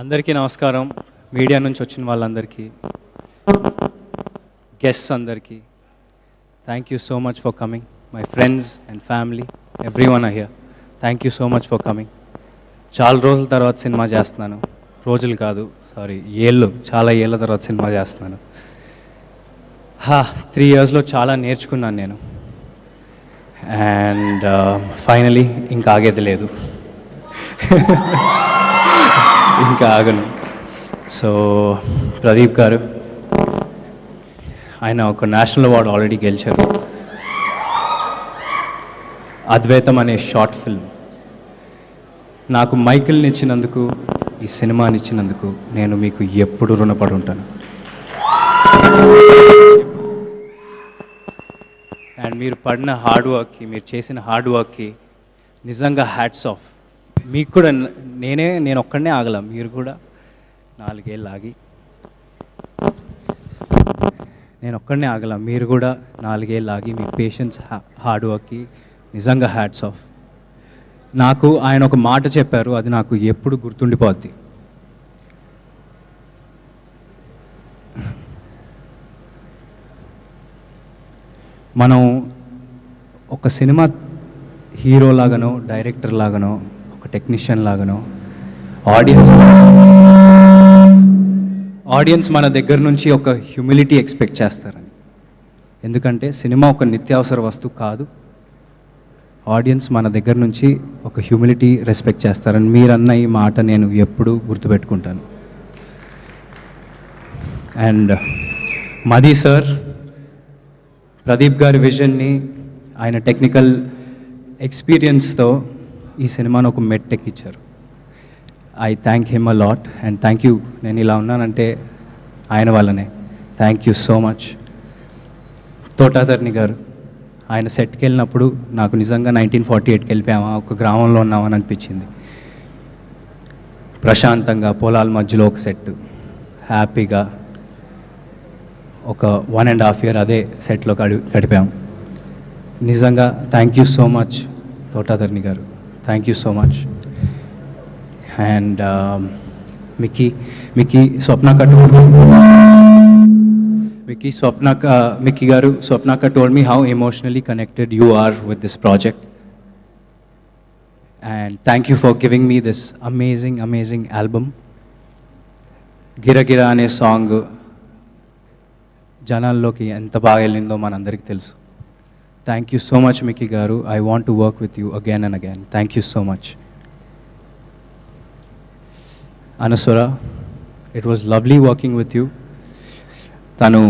అందరికీ నమస్కారం. మీడియా నుంచి వచ్చిన వాళ్ళందరికీ, గెస్ట్స్ అందరికీ thank you so much for coming. My friends and family, everyone are here. Thank you so much for coming. చాలా రోజుల తర్వాత సినిమా చేస్తున్నాను. రోజులు కాదు, సారీ, చాలా ఏళ్ళ తర్వాత సినిమా చేస్తున్నాను. 3 yearsలో చాలా నేర్చుకున్నాను నేను. అండ్ ఫైనలీ ఇంకా ఆగేది లేదు, ఇంకా ఆగను. సో ప్రదీప్ గారు, ఆయన ఒక నేషనల్ అవార్డు ఆల్రెడీ గెలిచారు. అద్వైతం అనే షార్ట్ ఫిల్మ్ నాకు మైకిల్ని ఇచ్చినందుకు, ఈ సినిమాని ఇచ్చినందుకు నేను మీకు ఎప్పుడు రుణపడి ఉంటాను. అండ్ మీరు పడిన హార్డ్ వర్క్కి, మీరు చేసిన హార్డ్ వర్క్కి నిజంగా హ్యాట్స్ ఆఫ్. మీకు కూడా నేను ఒక్కడనే ఆగల, మీరు కూడా 4 ఏళ్ళు ఆగి, నేను ఒక్కడనే ఆగల, మీరు కూడా 4 ఏళ్ళు ఆగి మీ పేషెన్స్, హార్డ్ వర్క్కి నిజంగా హ్యాట్స్ ఆఫ్. నాకు ఆయన ఒక మాట చెప్పారు, అది నాకు ఎప్పుడు గుర్తుండిపోద్ది. మనం ఒక సినిమా హీరో లాగానో, డైరెక్టర్ లాగానో, ఒక టెక్నీషియన్ లాగానో ఆడియన్స్ మన దగ్గర నుంచి ఒక హ్యూమిలిటీ ఎక్స్పెక్ట్ చేస్తారని. ఎందుకంటే సినిమా ఒక నిత్యావసర వస్తువు కాదు. ఆడియన్స్ మన దగ్గర నుంచి ఒక హ్యూమిలిటీ రెస్పెక్ట్ చేస్తారని మీరన్న ఈ మాట నేను ఎప్పుడూ గుర్తుపెట్టుకుంటాను. అండ్ మది సార్, ప్రదీప్ గారి విజన్ని, ఆయన టెక్నికల్ ఎక్స్పీరియన్స్తో ఈ సినిమాను ఒక మెట్టెక్కిచ్చారు. I thank him a lot and thank you. నేను ఇలా ఉన్నానంటే ఆయన వల్లనే. Thank you so much. తోటాధర్ని గారు, ఆయన సెట్కి వెళ్ళినప్పుడు నాకు నిజంగా 1948కి వెళ్ళిపోయామా, ఒక గ్రామంలో ఉన్నామని అనిపించింది. ప్రశాంతంగా పొలాల మధ్యలో ఒక సెట్, హ్యాపీగా ఒక 1.5 year అదే సెట్లో గడిపాం. నిజంగా థ్యాంక్ యూ సో మచ్ తోటాధర్ని గారు, thank you so much. And Mickey గారు, స్వప్నక్క told me how emotionally connected you are with this project. And thank you for giving me this amazing album. గిరగిరా అనే సాంగ్ జనాల్లోకి ఎంత బాగా వెళ్ళిందో మనందరికీ తెలుసు. Thank you so much Mickey garu. I want to work with you again and again. Thank you so much. Anasura, it was lovely working with you. తను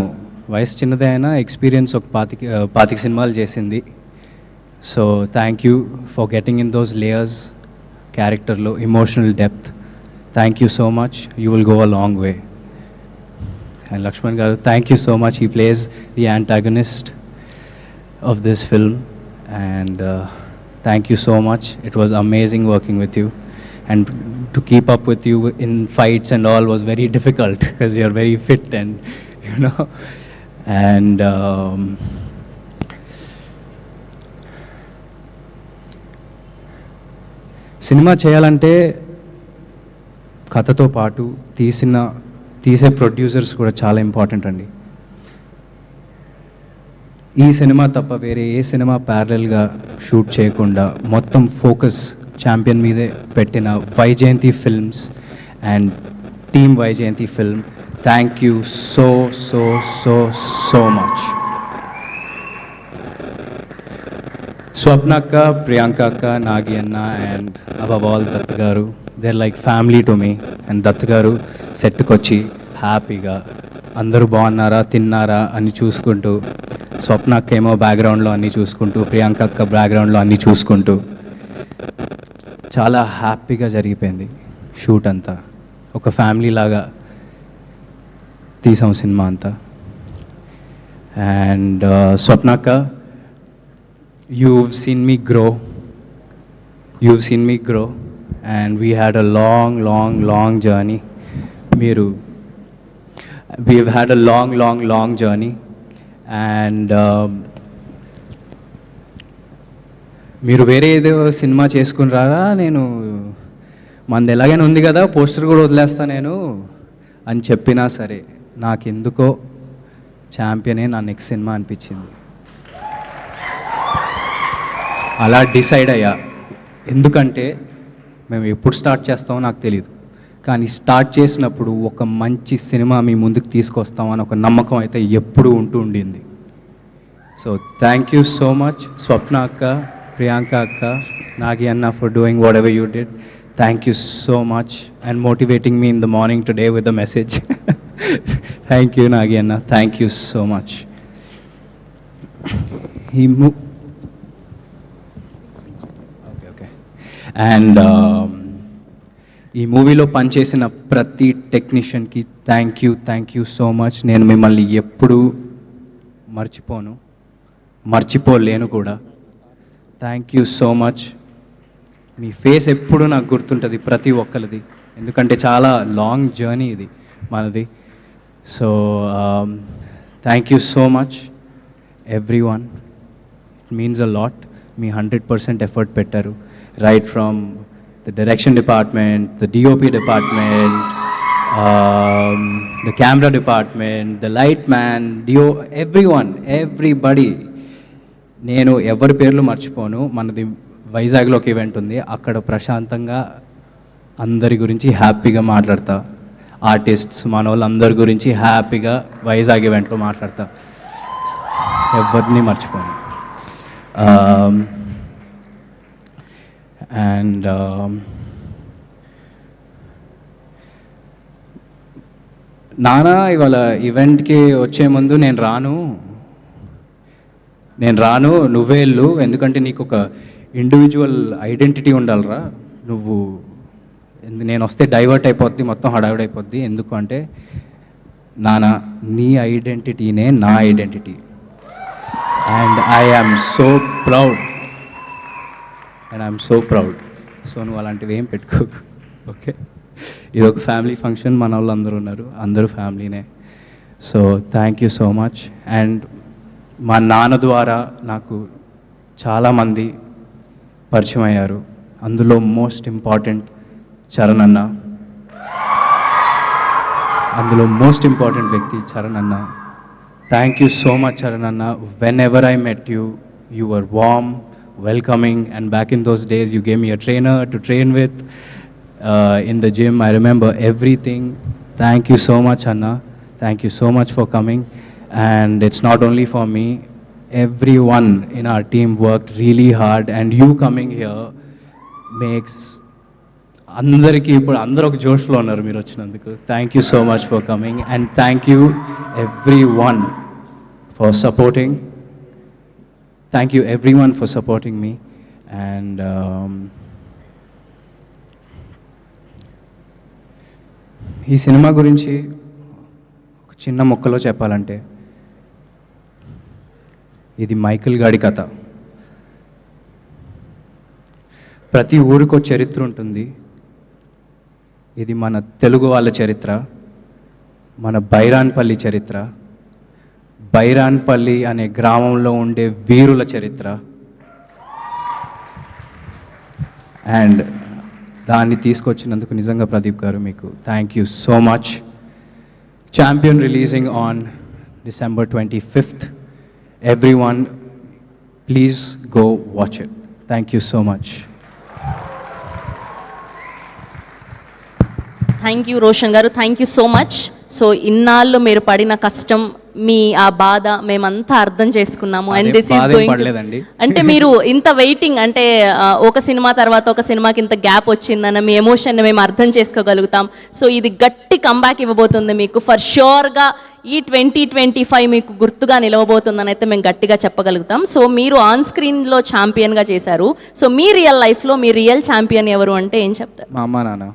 వయసు చిన్నదే అయినా ఎక్స్పీరియన్స్ ఒక 25 సినిమాలు చేసింది. So thank you for getting in those layers, క్యారెక్టర్లో emotional depth. Thank you so much. You will go a long way. And Lakshman garu, thank you so much. He plays the antagonist of this film, and thank you so much. It was amazing working with you, and to keep up with you in fights and all was very difficult because you're very fit and you know. And cinema చేయాలంటే కథతో పాటు తీసే producers కూడా చాలా important అండి. ఈ cinema తప్ప వేరే ఏ సినిమా ప్యారలల్గా షూట్ చేయకుండా మొత్తం ఫోకస్ ఛాంపియన్ మీదే పెట్టిన Vyjayanthi films and team Vyjayanthi film, thank you so so so so much. స్వప్నక్క, ప్రియాంక అక్క, నాగి అన్న అండ్ అబవ్ ఆల్ దత్ గారు, they're like family to me. And Dutt గారు సెట్కి వచ్చి హ్యాపీగా అందరూ బాగున్నారా, తిన్నారా అని చూసుకుంటూ, స్వప్నక్క ఏమో బ్యాక్గ్రౌండ్లో అన్నీ చూసుకుంటూ, ప్రియాంక అక్క బ్యాక్గ్రౌండ్లో అన్నీ చూసుకుంటూ చాలా హ్యాపీగా జరిగిపోయింది షూట్ అంతా. ఒక ఫ్యామిలీ లాగా తీసాం సినిమా అంతా. అండ్ స్వప్నక్క, you've seen me grow and we had a long journey. We've had a long journey, and మీరు వేరే ఏదో సినిమా చేసుకుని రారా, నేను మనది ఎలాగైనా ఉంది కదా, పోస్టర్ కూడా వదిలేస్తా నేను అని చెప్పినా సరే నాకెందుకో ఛాంపియనే నా నెక్స్ట్ సినిమా అనిపించింది. అలా డిసైడ్ అయ్యా. ఎందుకంటే మేము ఎప్పుడు స్టార్ట్ చేస్తామో నాకు తెలియదు, కానీ స్టార్ట్ చేసినప్పుడు ఒక మంచి సినిమా మీ ముందుకు తీసుకొస్తామని ఒక నమ్మకం అయితే ఎప్పుడూ ఉండింది. So thank you so much Swapna అక్క, ప్రియాంక అక్క, నాగి అన్న for doing whatever you did. Thank you so much and motivating me in the morning today with a message. Thank you, Nagi Anna. Thank you so much. Okay. And ఈ మూవీలో పనిచేసిన ప్రతి టెక్నీషియన్కి thank you so much. నేను మిమ్మల్ని ఎప్పుడూ మర్చిపోలేను కూడా. Thank you so much. Me face ఎప్పుడు నాకు గుర్తుంటుంది ప్రతి ఒక్కరిది, ఎందుకంటే చాలా లాంగ్ జర్నీ ఇది మనది. So thank you so much everyone. It means a lot. మీ 100% ఎఫర్ట్ పెట్టారు, right from the direction department, the DOP department, the camera department, the light man, everybody. నేను ఎవరి పేర్లు మర్చిపోను. మనది వైజాగ్లో ఒక ఈవెంట్ ఉంది, అక్కడ ప్రశాంతంగా అందరి గురించి హ్యాపీగా మాట్లాడతా. ఆర్టిస్ట్స్ మన వాళ్ళందరి గురించి హ్యాపీగా వైజాగ్ ఈవెంట్లో మాట్లాడతా, ఎవరిని మర్చిపోను. అండ్ నానా ఇవాళ ఈవెంట్కి వచ్చే ముందు నేను రాను నువ్వే వెళ్ళు, ఎందుకంటే నీకు ఒక ఇండివిజువల్ ఐడెంటిటీ ఉండాలిరా. నేను వస్తే డైవర్ట్ అయిపోద్ది, మొత్తం హడావిడైపోద్ది. ఎందుకు అంటే నాన్న, నీ ఐడెంటిటీనే నా identity. And I'm so proud. So నువ్వు అలాంటివి ఏం పెట్టుకోకు, ఓకే? ఇది ఒక ఫ్యామిలీ ఫంక్షన్, మన వాళ్ళు అందరూ ఉన్నారు, అందరూ ఫ్యామిలీనే. So thank you so much. And మా నాన్న ద్వారా నాకు చాలామంది పరిచయం అయ్యారు, అందులో మోస్ట్ ఇంపార్టెంట్ చరణ్ అన్న, వ్యక్తి చరణ్ అన్న. Thank you so much Charan అన్న. Whenever I met you were warm, welcoming, and back in those days you gave me a trainer to train with in the gym. I remember everything. Thank you so much Anna. Thank you so much for coming. And it's not only for me, everyone in our team worked really hard, and you coming here makes andariki ippudu andaru oka josh lo unnaru meer vachinanduku. Thank you so much for coming, and thank you everyone for supporting. Thank you everyone for supporting me. And ఈ cinema గురించి ఒక చిన్న ముక్కలో చెప్పాలంటే, ఇది Michael గాడి కథ. ప్రతి ఊరికో చరిత్ర ఉంటుంది. ఇది మన తెలుగు వాళ్ళ చరిత్ర, మన బైరాన్పల్లి చరిత్ర, బైరాన్పల్లి అనే గ్రామంలో ఉండే వీరుల చరిత్ర. అండ్ దాన్ని తీసుకొచ్చినందుకు నిజంగా ప్రదీప్ గారు మీకు thank you so much. Champion releasing on December 25th. Everyone, please go watch it. Thank you so much. Thank you Roshan garu, thank you so much. So ఇన్నాళ్ళు మీరు పడిన కష్టం, మీ ఆ బాధ మేమంతా అర్థం చేసుకున్నాము. అండ్ దిస్ ఈస్ గోయింగ్ అంటే మీరు ఇంత వెయిటింగ్, అంటే ఒక సినిమా తర్వాత ఒక సినిమాకి ఇంత గ్యాప్ వచ్చిందన్న మీ ఎమోషన్ని మేము అర్థం చేసుకోగలుగుతాం. సో ఇది గట్టి కంబ్యాక్ ఇవ్వబోతుంది మీకు. ఫర్ ష్యూర్గా ఈ 2025 మీకు గుర్తుగా నిలవబోతుందని అయితే మేము గట్టిగా చెప్పగలుగుతాం. సో మీరు ఆన్ స్క్రీన్లో ఛాంపియన్గా చేశారు. సో మీ రియల్ లైఫ్లో మీ రియల్ ఛాంపియన్ ఎవరు అంటే ఏం చెప్తారు? మా అమ్మ నాన్న.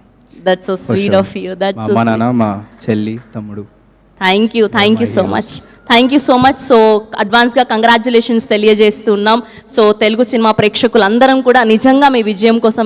That's so sweet of you. That's so sweet. మా చెల్లి, తమ్ముడు. Thank you so much. So అడ్వాన్స్గా కంగ్రాచులేషన్స్ తెలియజేస్తున్నాం. సో తెలుగు సినిమా ప్రేక్షకులందరం కూడా నిజంగా మీ విజయం కోసం